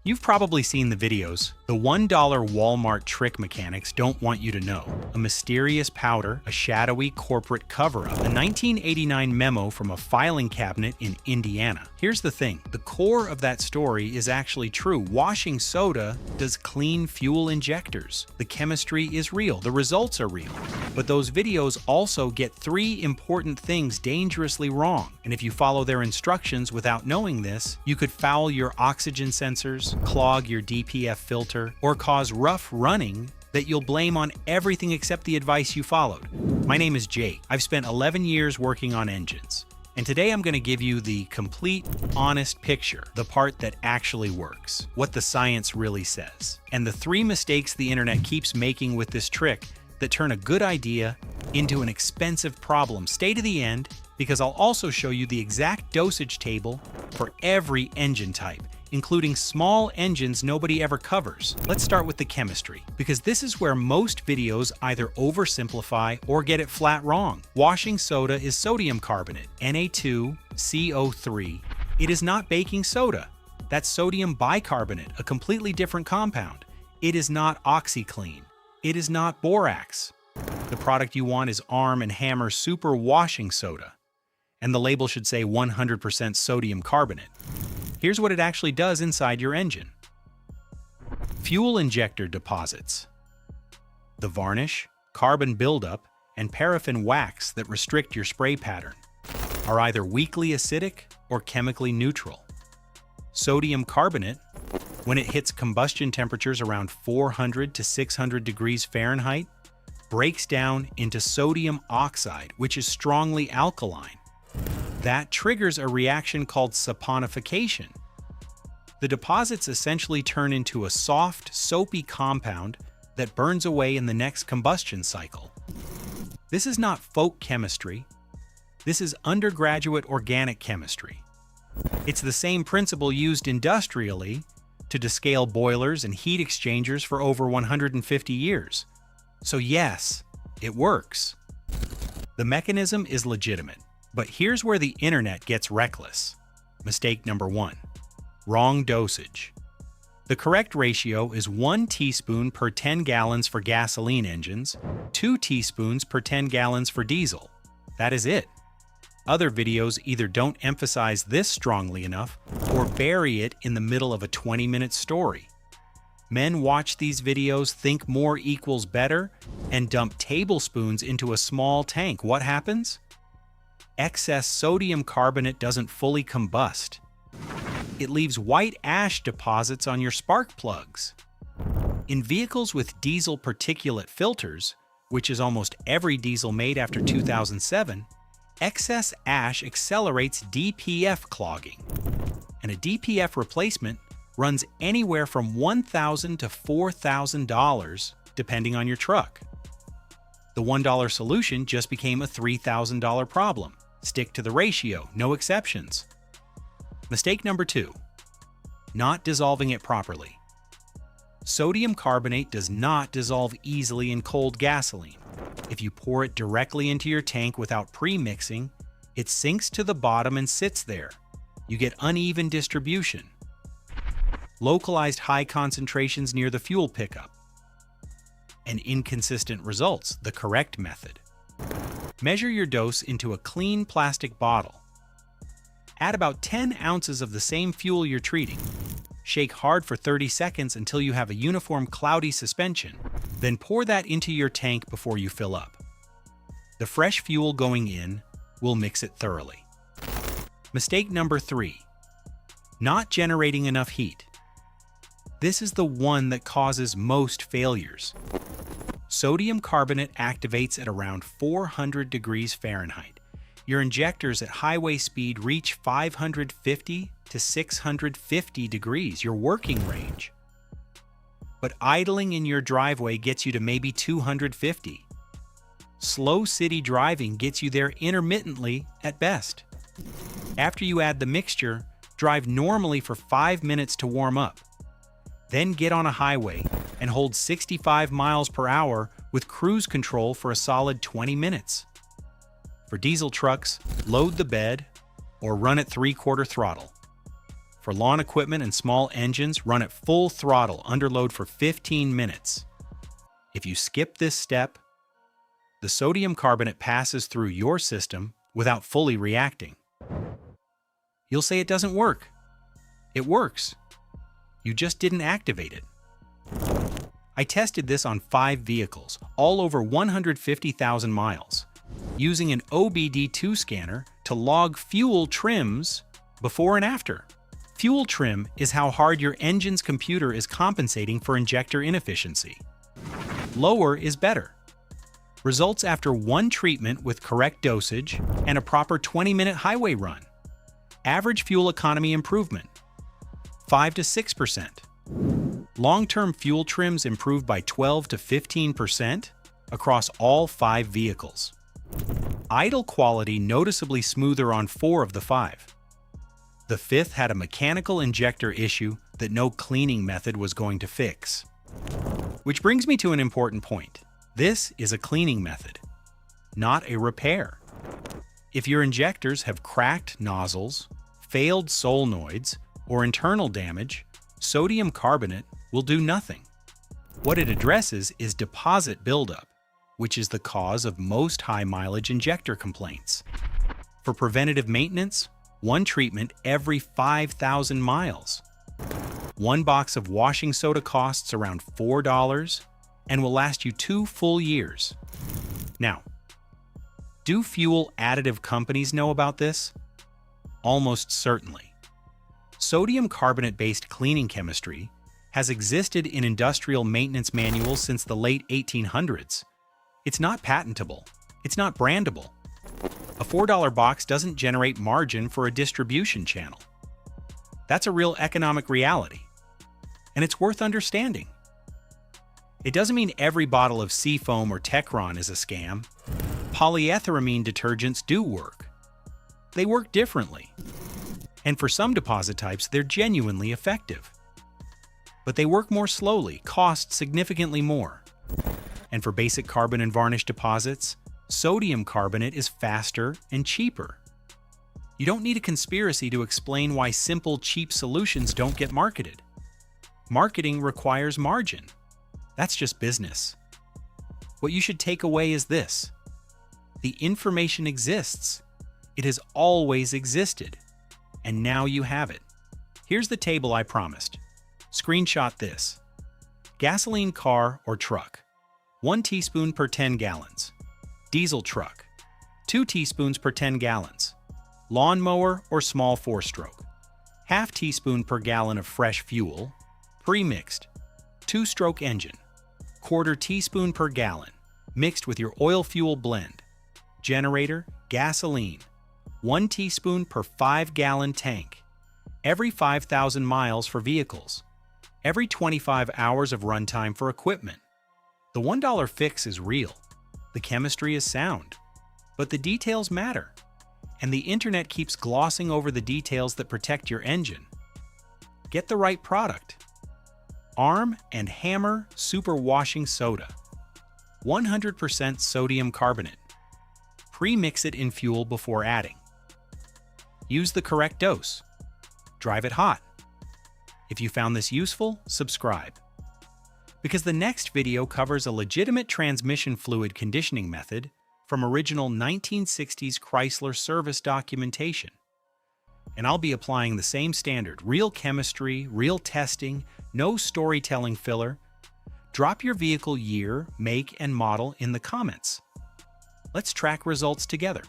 You've probably seen the videos. The $1 Walmart trick mechanics don't want you to know. A mysterious powder, a shadowy corporate cover-up, a 1989 memo from a filing cabinet in Indiana. Here's the thing, the core of that story is actually true. Washing soda does clean fuel injectors. The chemistry is real, the results are real. But those videos also get 3 important things dangerously wrong. And if you follow their instructions without knowing this, you could foul your oxygen sensors, clog your DPF filter, or cause rough running that you'll blame on everything except the advice you followed. My name is Jake. I've spent 11 years working on engines. And today I'm going to give you the complete, honest picture, the part that actually works, what the science really says, and the 3 mistakes the internet keeps making with this trick that turn a good idea into an expensive problem. Stay to the end, because I'll also show you the exact dosage table for every engine type, including small engines nobody ever covers. Let's start with the chemistry, because this is where most videos either oversimplify or get it flat wrong. Washing soda is sodium carbonate, Na2CO3. It is not baking soda. That's sodium bicarbonate, a completely different compound. It is not OxyClean. It is not borax. The product you want is Arm & Hammer Super Washing Soda, and the label should say 100% sodium carbonate. Here's what it actually does inside your engine. Fuel injector deposits. The varnish, carbon buildup, and paraffin wax that restrict your spray pattern are either weakly acidic or chemically neutral. Sodium carbonate, when it hits combustion temperatures around 400 to 600 degrees Fahrenheit, breaks down into sodium oxide, which is strongly alkaline. That triggers a reaction called saponification. The deposits essentially turn into a soft, soapy compound that burns away in the next combustion cycle. This is not folk chemistry. This is undergraduate organic chemistry. It's the same principle used industrially to descale boilers and heat exchangers for over 150 years. So yes, it works. The mechanism is legitimate. But here's where the internet gets reckless. Mistake number 1. Wrong dosage. The correct ratio is 1 teaspoon per 10 gallons for gasoline engines, 2 teaspoons per 10 gallons for diesel. That is it. Other videos either don't emphasize this strongly enough or bury it in the middle of a 20-minute story. Men watch these videos, think more equals better, and dump tablespoons into a small tank. What happens? Excess sodium carbonate doesn't fully combust. It leaves white ash deposits on your spark plugs. In vehicles with diesel particulate filters, which is almost every diesel made after 2007, excess ash accelerates DPF clogging. And a DPF replacement runs anywhere from $1,000 to $4,000 depending on your truck. The $1 solution just became a $3,000 problem. Stick to the ratio, no exceptions. Mistake number 2. Not dissolving it properly. Sodium carbonate does not dissolve easily in cold gasoline. If you pour it directly into your tank without pre-mixing, it sinks to the bottom and sits there. You get uneven distribution. Localized high concentrations near the fuel pickup. And inconsistent results, the correct method. Measure your dose into a clean plastic bottle. Add about 10 ounces of the same fuel you're treating. Shake hard for 30 seconds until you have a uniform cloudy suspension. Then pour that into your tank before you fill up. The fresh fuel going in will mix it thoroughly. Mistake number 3. Not generating enough heat. This is the one that causes most failures. Sodium carbonate activates at around 400 degrees Fahrenheit. Your injectors at highway speed reach 550 to 650 degrees, your working range. But idling in your driveway gets you to maybe 250. Slow city driving gets you there intermittently at best. After you add the mixture, drive normally for 5 minutes to warm up. Then get on a highway and hold 65 miles per hour with cruise control for a solid 20 minutes. For diesel trucks, load the bed or run at 3/4 throttle. For lawn equipment and small engines, run at full throttle under load for 15 minutes. If you skip this step, the sodium carbonate passes through your system without fully reacting. You'll say it doesn't work. It works. You just didn't activate it. I tested this on 5 vehicles, all over 150,000 miles, using an OBD2 scanner to log fuel trims before and after. Fuel trim is how hard your engine's computer is compensating for injector inefficiency. Lower is better. Results after 1 treatment with correct dosage and a proper 20-minute highway run. Average fuel economy improvement, 5 to 6%. Long-term fuel trims improved by 12 to 15% across all 5 vehicles. Idle quality noticeably smoother on 4 of the 5. The 5th had a mechanical injector issue that no cleaning method was going to fix. Which brings me to an important point. This is a cleaning method, not a repair. If your injectors have cracked nozzles, failed solenoids, or internal damage, sodium carbonate will do nothing. What it addresses is deposit buildup, which is the cause of most high-mileage injector complaints. For preventative maintenance, 1 treatment every 5,000 miles. 1 box of washing soda costs around $4 and will last you 2 full years. Now, do fuel additive companies know about this? Almost certainly. Sodium carbonate-based cleaning chemistry has existed in industrial maintenance manuals since the late 1800s. It's not patentable. It's not brandable. A $4 box doesn't generate margin for a distribution channel. That's a real economic reality, and it's worth understanding. It doesn't mean every bottle of Seafoam or Techron is a scam. Polyethylamine detergents do work. They work differently. And for some deposit types, they're genuinely effective. But they work more slowly, cost significantly more. And for basic carbon and varnish deposits, sodium carbonate is faster and cheaper. You don't need a conspiracy to explain why simple, cheap solutions don't get marketed. Marketing requires margin. That's just business. What you should take away is this. The information exists. It has always existed. And now you have it. Here's the table I promised. Screenshot this. Gasoline car or truck, 1 teaspoon per 10 gallons. Diesel truck, 2 teaspoons per 10 gallons. Lawnmower or small 4-stroke, ½ teaspoon per gallon of fresh fuel. Pre-mixed, 2-stroke engine, ¼ teaspoon per gallon, mixed with your oil fuel blend. Generator, gasoline, 1 teaspoon per 5-gallon tank. Every 5,000 miles for vehicles. Every 25 hours of runtime for equipment. The $1 fix is real. The chemistry is sound. But the details matter. And the internet keeps glossing over the details that protect your engine. Get the right product. Arm & Hammer Super Washing Soda. 100% sodium carbonate. Pre-mix it in fuel before adding. Use the correct dose. Drive it hot. If you found this useful, subscribe. Because the next video covers a legitimate transmission fluid conditioning method from original 1960s Chrysler service documentation. And I'll be applying the same standard, real chemistry, real testing, no storytelling filler. Drop your vehicle year, make, and model in the comments. Let's track results together.